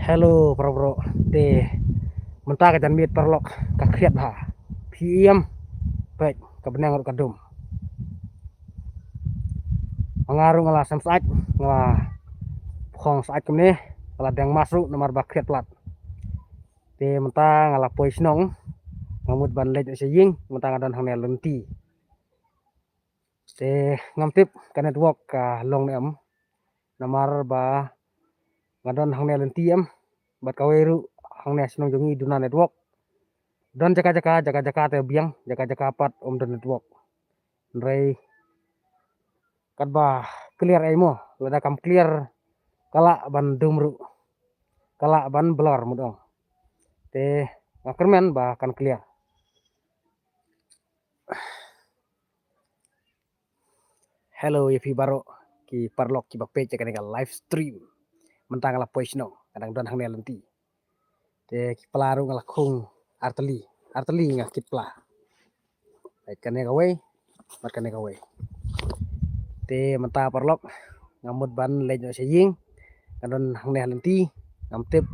Hello bro de mentah ka jan mit perlok ka khiat ha phiem pek ka benang ka dum mengaru ngala sam saat ngala khong saat kemne kala dang masuk nomor ba khiat plat de mentah ngala pois nong ngamut ban lej se ying mentah ngadon hang ne lenti de ngam tip ka network ka long ne am nomor ba ngadon hang ne lenti am bat kaweru hang ne senong jongi duna network dan jaka te biang jaka pat dan network Ray kat ba clear ay mo lada kam clear kala ban dumru kala ban blur mudong te ngakermen ba kan clear. Hello Yepi baro ki parlok ki bape cek ka live stream mentang la pois no kadang don hang lenti te ki pelaru ngala khung arteli ngakit pla baik kane gawe mat kane gawe te menta parlok ngamut ban lejo seying kadon hang lenti ngam tip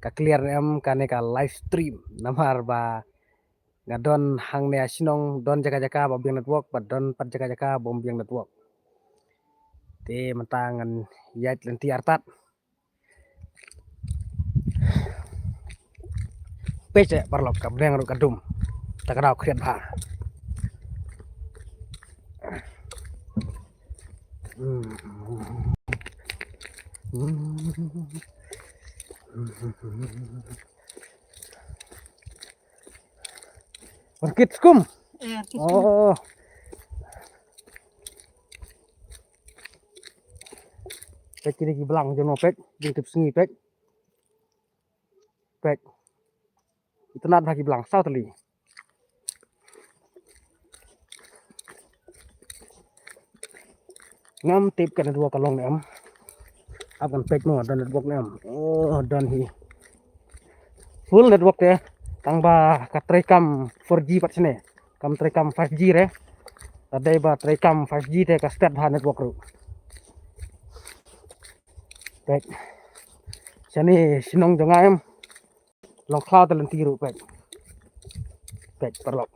ka clear em kane ka live stream namar ba ngadon hang ne asinong don jaka ba biang network ba don pat jaka bom biang network te mentangan yait lenti artat pece parlok ka biang ru kadum takadau khiat ba Orkid skum. Oh. Pek kiri ki belang jono pek, jintip sengi pek. Pek. Itu nat bagi belang sau teli. Ngam tip kan dua kalong nem. Akan pek no dan network nem. Oh, dan hi. Full network ya. Tang ba ka trekam 4G pat sini. Kam trekam 5G re. Tadai ba trekam 5G te ka start ha network ru. Pek. Sini sinong jongam. Long cloud dalam tiru pek. Pek perlok.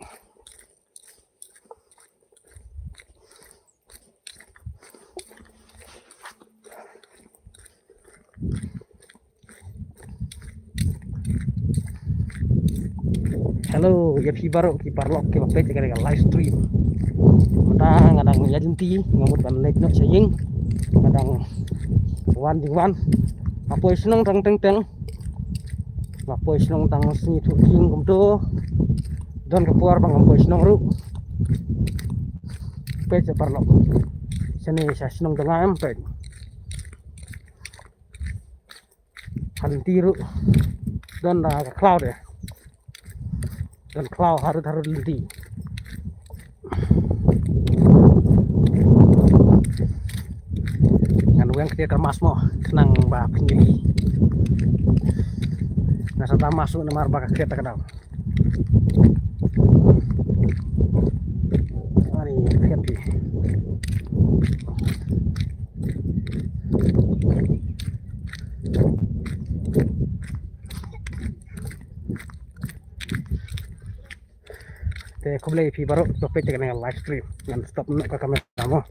Hello, ya baru ki parlok ki pek ka live stream. Kadang ya jenti ngamut ban lek no saying. Kadang wan di wan. Apa seneng teng. Apa seneng tang sini tu king kumto. Don kepuar bang apa seneng ru. Pek parlok. Sini saya seneng dengan pek. Hal tiru dan cloud ya. Dan cloud harus lenti. Ngan yang ketika mas mo tenang ba pinggiri. Nasa ta masuk nomor ba kita kadang. Mari hati. Te kublai pi baru topet dengan live stream. Ngan stop nak kamera mo.